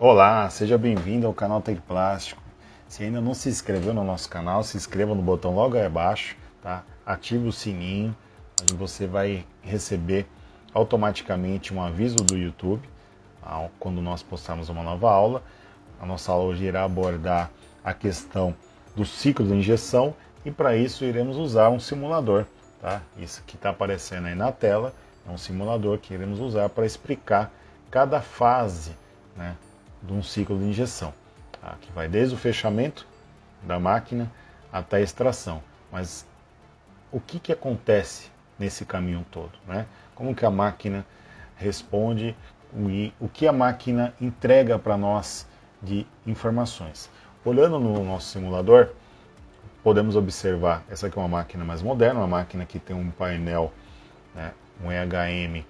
Olá, seja bem-vindo ao canal Tecplástico. Se ainda não se inscreveu no nosso canal, se inscreva no botão logo aí abaixo, tá? Ative o sininho, onde você vai receber automaticamente um aviso do YouTube quando nós postarmos uma nova aula. A nossa aula hoje irá abordar a questão do ciclo de injeção e para isso iremos usar um simulador, tá? Isso que está aparecendo aí na tela é um simulador que iremos usar para explicar cada fase, né, de um ciclo de injeção, tá? Que vai desde o fechamento da máquina até a extração. Mas o que acontece nesse caminho todo, né? Como que a máquina responde e o que a máquina entrega para nós de informações. Olhando no nosso simulador, podemos observar, essa aqui é uma máquina mais moderna, uma máquina que tem um painel, né, um EHM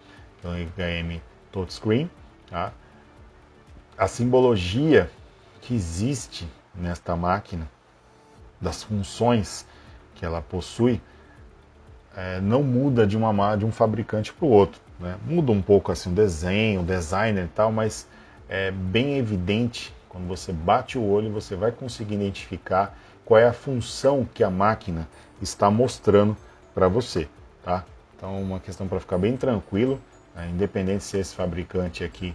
touchscreen, tá? A simbologia que existe nesta máquina, das funções que ela possui, não muda de um fabricante para o outro, né? Muda um pouco assim o desenho, o designer e tal, mas é bem evidente, quando você bate o olho, você vai conseguir identificar qual é a função que a máquina está mostrando para você, tá? Então, uma questão para ficar bem tranquilo, independente se esse fabricante aqui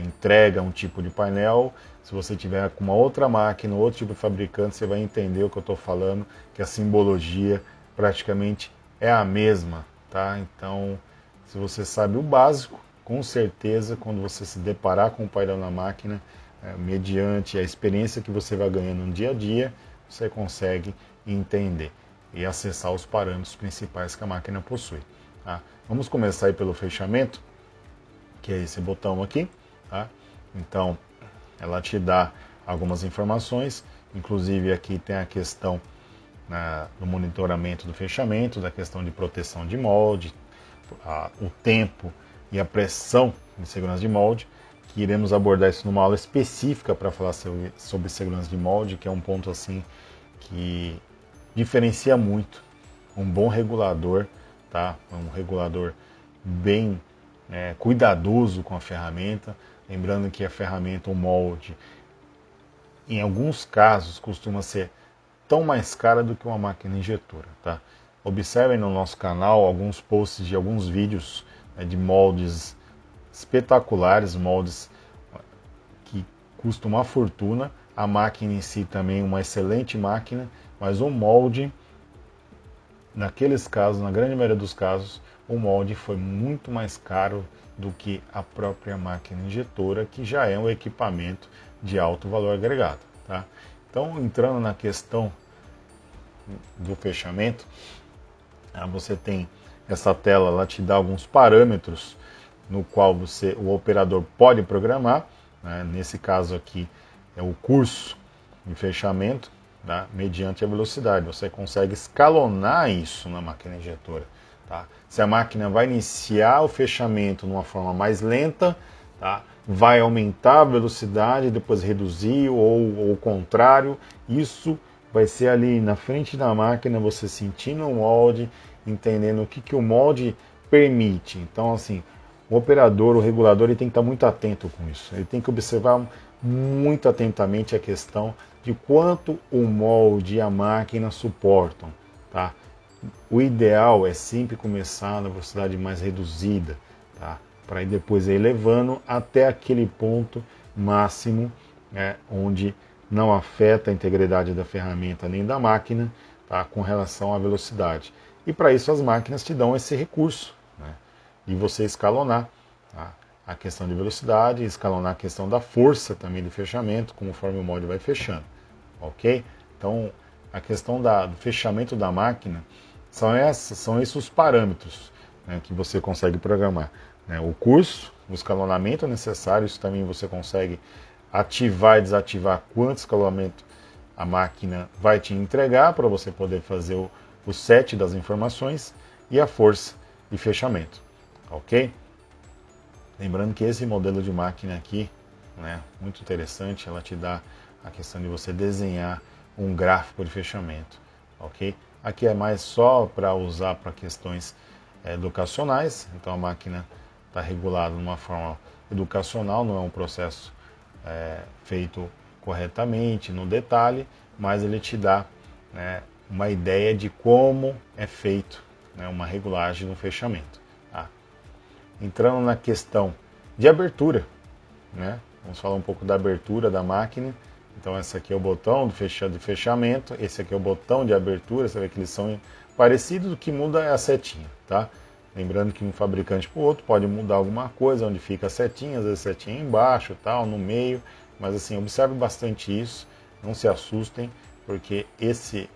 entrega um tipo de painel, se você tiver com uma outra máquina, outro tipo de fabricante, você vai entender o que eu estou falando, que a simbologia praticamente é a mesma, tá? Então, se você sabe o básico, com certeza, quando você se deparar com o painel na máquina, mediante a experiência que você vai ganhando no dia a dia, você consegue entender e acessar os parâmetros principais que a máquina possui, tá? Vamos começar aí pelo fechamento, que é esse botão aqui, tá? Então, ela te dá algumas informações, inclusive aqui tem a questão do monitoramento do fechamento, da questão de proteção de molde, o tempo e a pressão de segurança de molde, que iremos abordar isso numa aula específica para falar sobre segurança de molde, que é um ponto assim que diferencia muito um bom regulador, tá? Um regulador bem cuidadoso com a ferramenta, lembrando que a ferramenta, o molde, em alguns casos costuma ser tão mais cara do que uma máquina injetora, tá? Observem no nosso canal alguns posts de alguns vídeos, né, de moldes espetaculares, moldes que custam uma fortuna. A máquina em si também uma excelente máquina, mas o molde, naqueles casos, na grande maioria dos casos, o molde foi muito mais caro do que a própria máquina injetora, que já é um equipamento de alto valor agregado, tá? Então, entrando na questão do fechamento, você tem essa tela, ela te dá alguns parâmetros no qual o operador pode programar, né? Nesse caso aqui é o curso de fechamento, tá? Mediante a velocidade. Você consegue escalonar isso na máquina injetora, tá? Se a máquina vai iniciar o fechamento numa forma mais lenta, tá, vai aumentar a velocidade, depois reduzir, ou o contrário. Isso vai ser ali na frente da máquina, você sentindo o molde, entendendo o que o molde permite. Então, assim, o operador, o regulador, ele tem que estar muito atento com isso. Ele tem que observar muito atentamente a questão de quanto o molde e a máquina suportam, tá? O ideal é sempre começar na velocidade mais reduzida, tá? Para ir depois ir elevando até aquele ponto máximo, né, onde não afeta a integridade da ferramenta nem da máquina, tá, com relação à velocidade. E para isso as máquinas te dão esse recurso, né, de você escalonar, tá, a questão de velocidade, escalonar a questão da força também do fechamento, conforme o molde vai fechando, ok? Então, a questão do fechamento da máquina são esses os parâmetros, né, que você consegue programar, né? O curso, o escalonamento necessário, isso também você consegue ativar e desativar quanto escalonamento a máquina vai te entregar para você poder fazer o set das informações, e a força de fechamento, ok? Lembrando que esse modelo de máquina aqui, né, muito interessante, ela te dá a questão de você desenhar um gráfico de fechamento, ok? Aqui é mais só para usar para questões educacionais, então a máquina está regulada de uma forma educacional, não é um processo feito corretamente, no detalhe, mas ele te dá, né, uma ideia de como é feito, né, uma regulagem no fechamento. Tá? Entrando na questão de abertura, né, vamos falar um pouco da abertura da máquina. Então esse aqui é o botão de fechamento, esse aqui é o botão de abertura, você vê que eles são parecidos, o que muda é a setinha, tá? Lembrando que um fabricante para o outro pode mudar alguma coisa, onde fica a setinha, às vezes a setinha embaixo, tal, no meio, mas assim, observe bastante isso, não se assustem, porque esse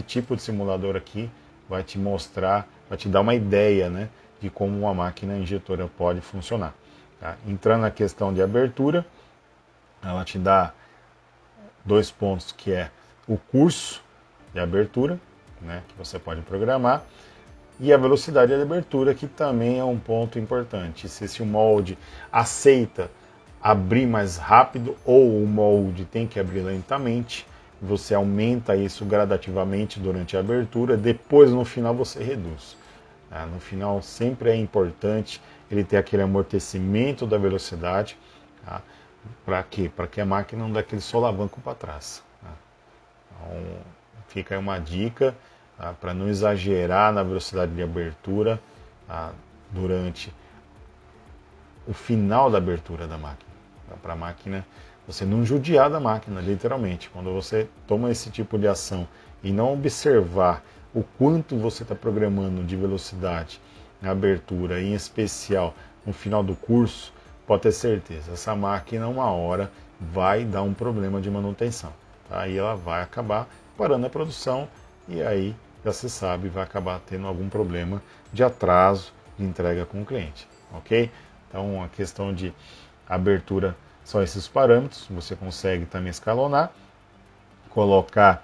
tipo de simulador aqui vai te mostrar, vai te dar uma ideia, né, de como uma máquina injetora pode funcionar. Tá? Entrando na questão de abertura, ela te dá 2 pontos, que é o curso de abertura, né, que você pode programar, e a velocidade de abertura, que também é um ponto importante. Se esse molde aceita abrir mais rápido ou o molde tem que abrir lentamente, você aumenta isso gradativamente durante a abertura, depois no final você reduz. No final sempre é importante ele ter aquele amortecimento da velocidade, tá? Para quê? Para que a máquina não dê aquele solavanco para trás. Tá? Então, fica aí uma dica, tá? Para não exagerar na velocidade de abertura, tá? Durante o final da abertura da máquina. Tá? Para a máquina, você não judiar da máquina, literalmente. Quando você toma esse tipo de ação e não observar o quanto você está programando de velocidade na abertura, em especial no final do curso, pode ter certeza, essa máquina uma hora vai dar um problema de manutenção. Aí ela vai acabar parando a produção e aí, já se sabe, vai acabar tendo algum problema de atraso de entrega com o cliente. Ok? Então a questão de abertura são esses parâmetros, você consegue também escalonar, colocar,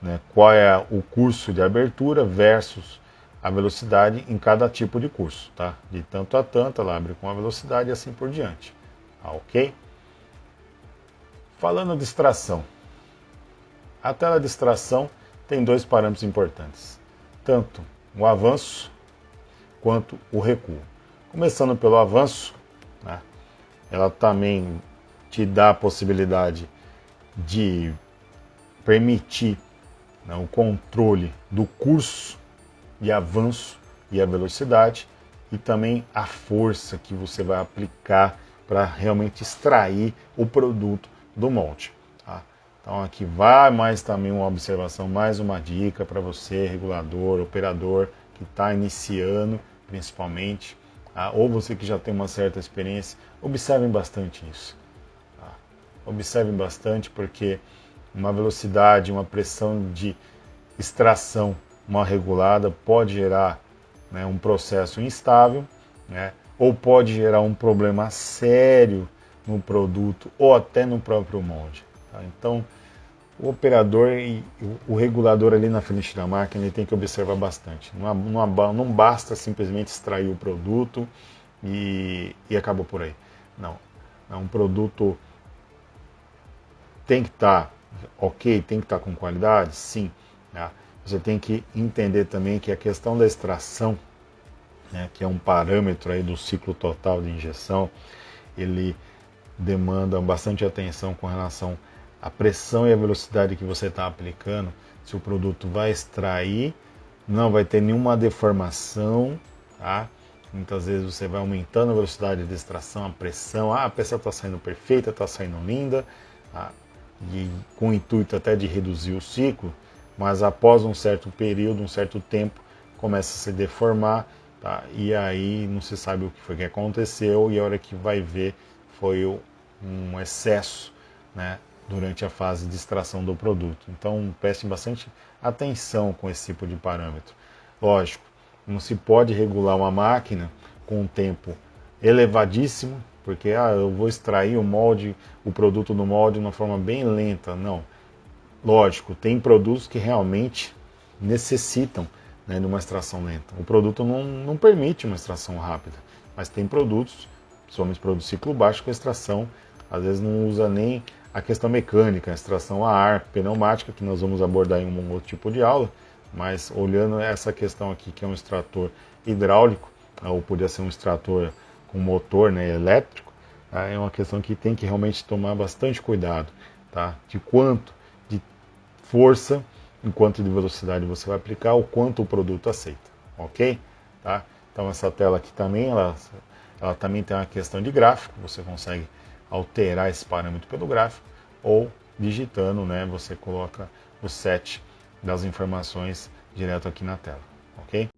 né, qual é o curso de abertura versus a velocidade em cada tipo de curso, tá? De tanto a tanto, ela abre com a velocidade e assim por diante. Ok? Falando de extração, a tela de extração tem 2 parâmetros importantes, tanto o avanço quanto o recuo. Começando pelo avanço, né, ela também te dá a possibilidade de permitir, né, o controle do curso de avanço e a velocidade e também a força que você vai aplicar para realmente extrair o produto do molde. Tá? Então aqui vai mais também uma observação, mais uma dica para você, regulador, operador que está iniciando, principalmente, tá? Ou você que já tem uma certa experiência, observem bastante isso. Tá? Observem bastante porque uma velocidade, uma pressão de extração mal regulada pode gerar, né, um processo instável, né, ou pode gerar um problema sério no produto ou até no próprio molde. Tá? Então, o operador e o regulador ali na frente da máquina ele tem que observar bastante. Não basta simplesmente extrair o produto e acabou por aí. Não. Um produto tem que estar ok, tem que estar com qualidade, sim. Né? Você tem que entender também que a questão da extração, né, que é um parâmetro aí do ciclo total de injeção, ele demanda bastante atenção com relação à pressão e à velocidade que você está aplicando. Se o produto vai extrair, não vai ter nenhuma deformação, tá? Muitas vezes você vai aumentando a velocidade de extração, a pressão, a peça está saindo perfeita, está saindo linda, tá? E com o intuito até de reduzir o ciclo, mas após um certo período, um certo tempo, começa a se deformar, tá? E aí não se sabe o que foi que aconteceu e a hora que vai ver foi um excesso, né, durante a fase de extração do produto. Então preste bastante atenção com esse tipo de parâmetro. Lógico, não se pode regular uma máquina com um tempo elevadíssimo, porque eu vou extrair o produto do molde de uma forma bem lenta. Não. Lógico, tem produtos que realmente necessitam, né, de uma extração lenta. O produto não permite uma extração rápida, mas tem produtos, principalmente produtos ciclo baixo, com extração, às vezes não usa nem a questão mecânica, a extração a ar, pneumática, que nós vamos abordar em um outro tipo de aula, mas olhando essa questão aqui, que é um extrator hidráulico, ou podia ser um extrator com motor, né, elétrico, tá? É uma questão que tem que realmente tomar bastante cuidado, tá? De quanto de força, em quanto de velocidade você vai aplicar, o quanto o produto aceita, ok? Tá? Então essa tela aqui também, ela também tem uma questão de gráfico, você consegue alterar esse parâmetro pelo gráfico, ou digitando, né, você coloca o set das informações direto aqui na tela, ok?